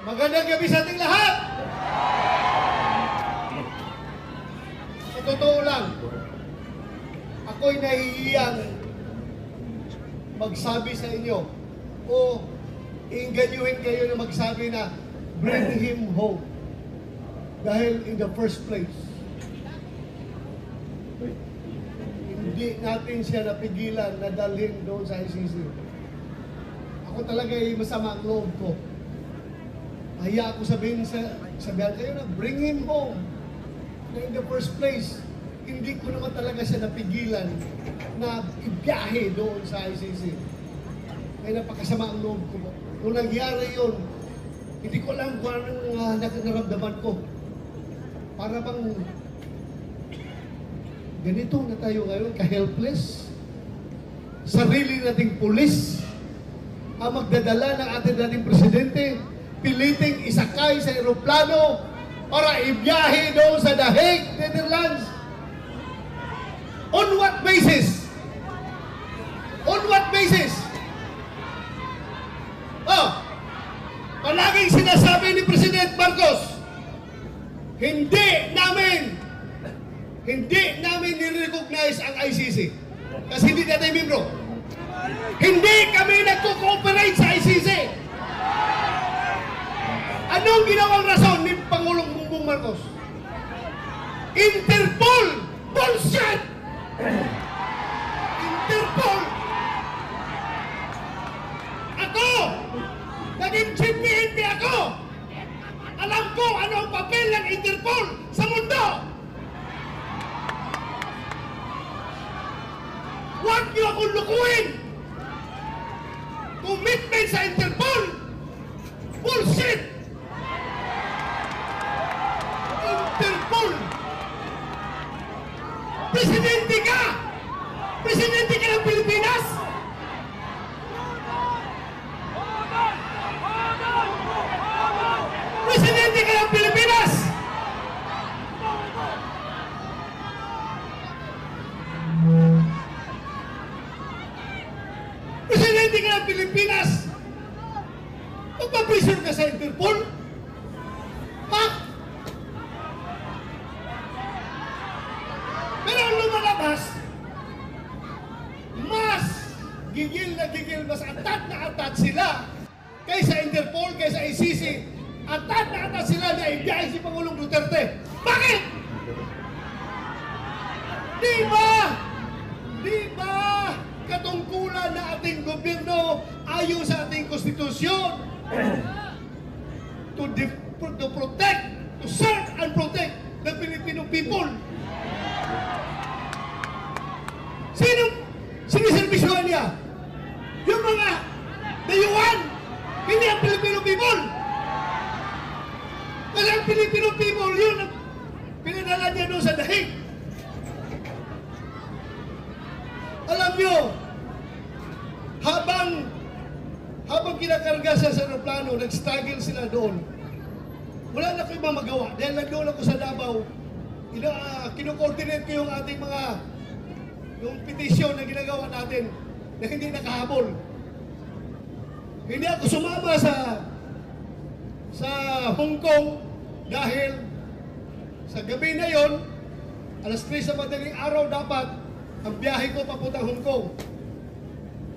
Magandang gabi sa ating lahat! Sa totoo lang, ako'y nahihiyang magsabi sa inyo o iinganyuhin kayo na magsabi na bring him home. Dahil in the first place, hindi natin siya napigilan na dalhin doon sa ICC. Ako talaga ay masama ang loob ko. Mahiya ako sabihan kayo na bring him home. Na in the first place, hindi ko naman talaga siya napigilan na ibiyahe doon sa ICC. Kaya napakasama ang loob ko. Kung nangyari yun, hindi ko alam kung anong nararamdaman ko. Para bang ganito na tayo ngayon, ka-helpless. Sarili nating pulis ang magdadala ng ating dating presidente, piliting isakay sa eroplano para ibiyahe doon sa The Hague, Netherlands. On what basis? On what basis? Palaging sinasabi ni President Marcos, hindi namin nirecognize ang ICC. Kasi hindi natin membro. Hindi kami nagko-cooperate sa ICC. Anong ginawang rason ni Pangulong Bongbong Marcos? Interpol! Bullshit! Interpol! Ako! Naging chief PNP ako! Alam ko ano ang papel ng Interpol sa mundo! Huwag niyo akong lukuhin! Commitment sa Interpol! Bullshit! Interpol! Presidente ka! Presidente ka ng Pilipinas! Presidente ka ng Pilipinas! Presidente ka ng Pilipinas! Magpapressure ka sa Interpol? Ha? Pero ang lumalabas, mas gigil na gigil, mas atat na atat sila kaysa Interpol, kaysa ICC. Atat na atat sila na ibiyahe si Pangulong Duterte. Bakit? Di ba katungkulan na ating gobyerno ayon sa ating konstitusyon to protect, to serve and protect the Filipino people? Siniservisyohan niya? Yung mga dayuhan, hindi ang Filipino people. Kasi ang Filipino people, yun ang pinadala niya doon sa The Hague. Alam niyo, habang kinakarga siya sa aeroplano, nag-struggle sila doon. Wala na ko ibang magawa. Dahil nagdoon ako sa Davao, kino-coordinate ko yung ating yung petisyon na ginagawa natin na hindi nakahabol. Hindi ako sumama sa Hong Kong dahil sa gabi na yon, alas 3 sa madaling araw dapat ang biyahe ko papuntang Hong Kong.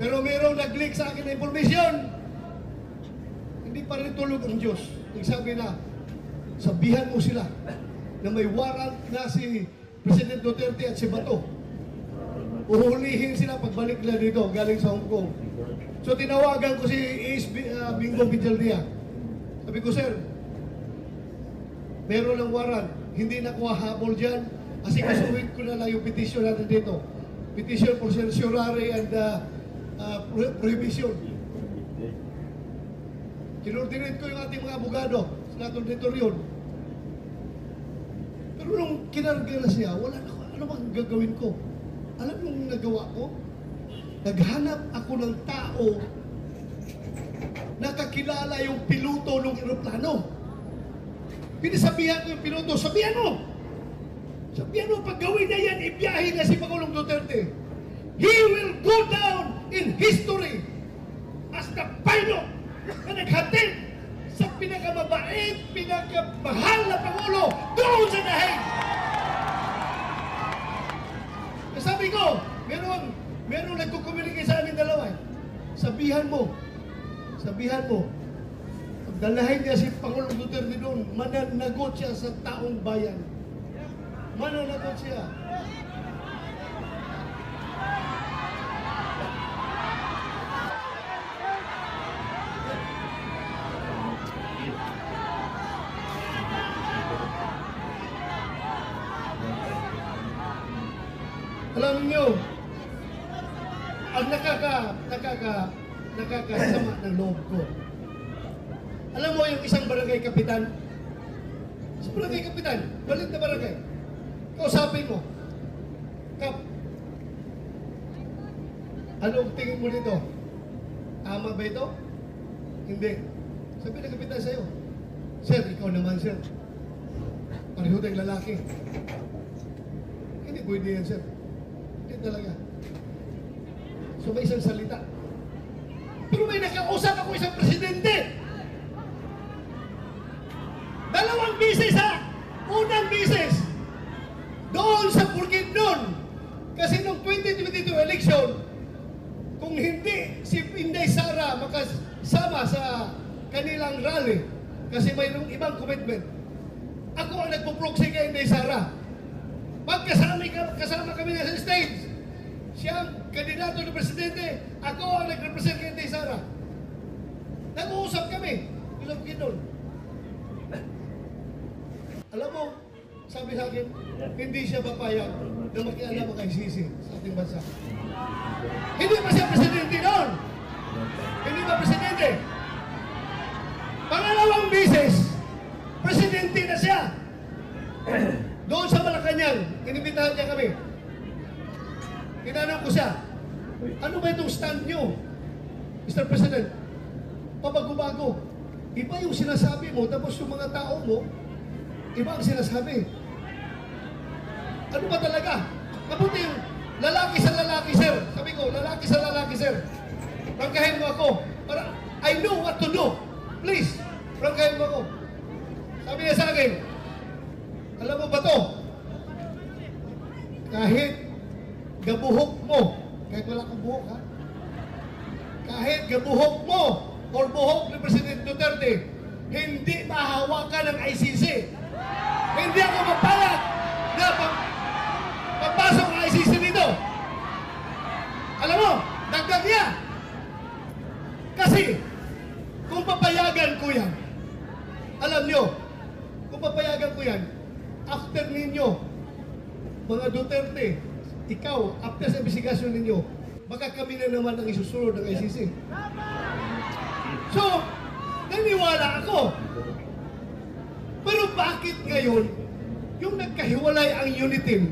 Pero mayroong nag-leak sa akin na informasyon. Hindi pa rin tulog ang Diyos. Nagsabi na, sabihan mo sila na may warrant na si President Duterte at si Bato. Uhulihin sila pagbalik nila dito, galing sa Hong Kong. So tinawagan ko si Bingo Villaldia. Sabi ko, sir, meron ng warrant. Hindi na ko habol dyan. Kasi kasuhin ko na lang yung petition natin dito. Petition for certiorari and prohibition. Kinordinate ko yung ating mga abogado sa latornitoryon. Pero nung kinarga na siya, wala na ko. Ano bang gagawin ko? Alam mo yung nagawa ko? Naghanap ako ng tao nakakilala yung piloto ng eroplano. Pinasabihan ko yung piloto, sabihan mo, pag gawin na yan, ibiyahe na si Pangulong Duterte. He will go down in history as the pilot na naghatid sa pinakamahal na Pangulo doon sa dahig. Sabi ko, meron nagkukomunikate sa amin dalawa. Sabihan mo, dalahin niya si Pangulong Duterte doon, mananagot siya sa taong bayan. Mananagot siya. Alam niyo, ang nakakasama ng loob ko. Alam mo yung isang barangay kapitan? Isang barangay kapitan, balit na barangay. Kausapin mo, Kap, anong tingin mo dito? Tama ba ito? Hindi. Sabi ng kapitan sa'yo, Sir, ikaw naman, Sir. Pareho tayong lalaki. Hindi pwede yan, Sir. Hindi talaga. So may isang salita. Pero may nakausap ako isang presidente. Dalawang bisis ha! Unang bisis, doon sa Bukidnon. Kasi noong 2022 election, kung hindi si Inday Sara makasama sa kanilang rally, kasi mayroong ibang commitment, ako ang nagpo-proxy kay Inday Sara. Kasama kami sa stage. Siya ang kandidato ng presidente, ako ang nag-represent kay Inday Sara. Nag-uusap kami. Sa Bukidnon. Alam mo, sabi sa akin, hindi siya papayag na makialam kay Sisi sa ating bansa. Hindi pa siya presidente noon. Hindi pa presidente. Pangalawang bisis, presidente na siya. Doon sa Malacanang, inibitahan niya kami. Tinanong ko siya, ano ba itong stand niyo, Mr. President? Pabago-bago. Iba yung sinasabi mo, tapos yung mga tao mo, iba ang sinasabi. Ano ba talaga? Mabuti yung lalaki sa lalaki, sir. Sabi ko, lalaki sa lalaki, sir. Prangkahin mo ako. Para I know what to do. Please, prangkahin mo ako. Sabi niya sa akin, alam mo ba to? Kahit gabuhok mo, kahit wala kang buhok, ha? Kahit gabuhok mo or buhok ni President Duterte, hindi mahawakan ng ICC. Hindi ako mapayag na papasok ang ICC dito. Alam mo, dagdag niya. Kasi, kung papayagan ko yan, alam nyo, kung papayagan ko yan, after ninyo, mga Duterte, ikaw, after sa investigasyon ninyo, baka kami na naman ang isusunod ng ICC. So, naniwala ako. Pero bakit ngayon, yung nagkahiwalay ang UNITIM,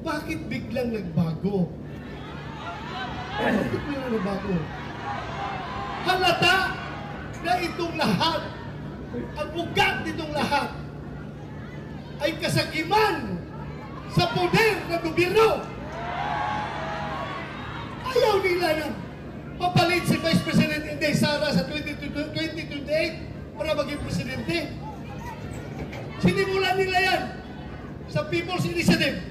bakit biglang nagbago? Bakit biglang nagbago? Halata na itong lahat, ang ugat nitong lahat, ay kasakiman sa poder ng gobyerno. Ayaw nila na papalit si Vice President Inday Sara sa 2028 para maging presidente. Sinimulan nila yan sa People's Initiative.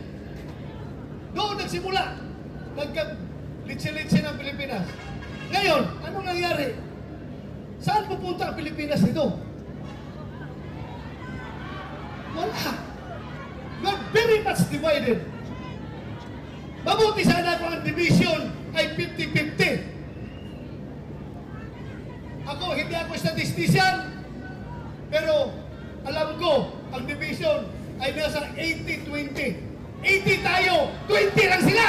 Doon nagsimula. Nagka-litsi-litsi ng Pilipinas. Ngayon, anong nangyari? Saan pupunta ang Pilipinas nito? Wala. We're very much divided. Mabuti sana kung ang division ay 50-50. Ako, hindi ako statistician, pero alam ko, ang division ay nasa 80-20. 80 tayo, 20 lang sila!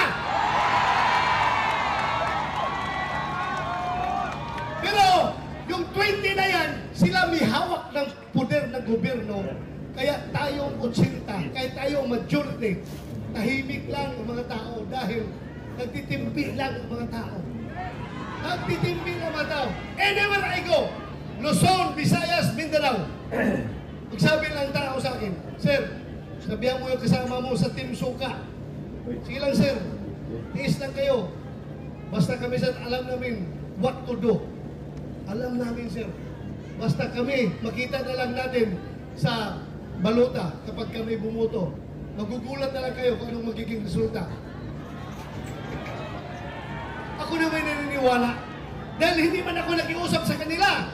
Pero, yung 20 na yan, sila may hawak ng poder ng gobyerno. Kaya tayong 80, kaya tayong majority, tahimik lang ang mga tao dahil nagtitimpi lang ang mga tao. Nagtitimpi lang ang mga tao. Anywhere I go, Luzon, Visayas, Mindanao, magsabi lang tao sa akin, Sir, sabihan mo yung kasama mo sa Team Suka. Sige lang, sir. Tiis lang kayo. Basta kami, sir, alam namin what to do. Alam namin, sir. Basta kami, makita na lang natin sa balota kapag kami bumuto. Magugulat na lang kayo kung anong magiging resulta. Ako na may naniniwala. Dahil hindi man ako nakiusap sa kanila.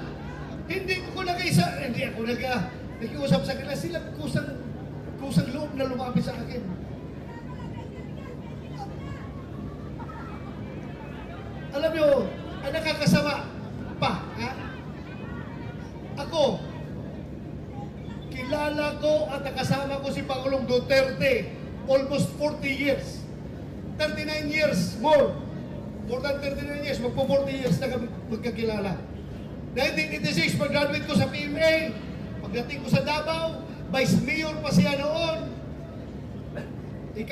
Hindi ako nakiusap sa kanila. Sila kusang loob na lumapit sa akin. Alam nyo, ang nakakasama pa, ha? Ako, kilala ko at nakasama ko si Pangulong Duterte almost 40 years. 39 years more. More than 39 years, magpo 40 years na kami magkakilala. 1986, pag-graduate ko sa PMA, pagdating ko sa Davao, Vice Mayor pa siya noon,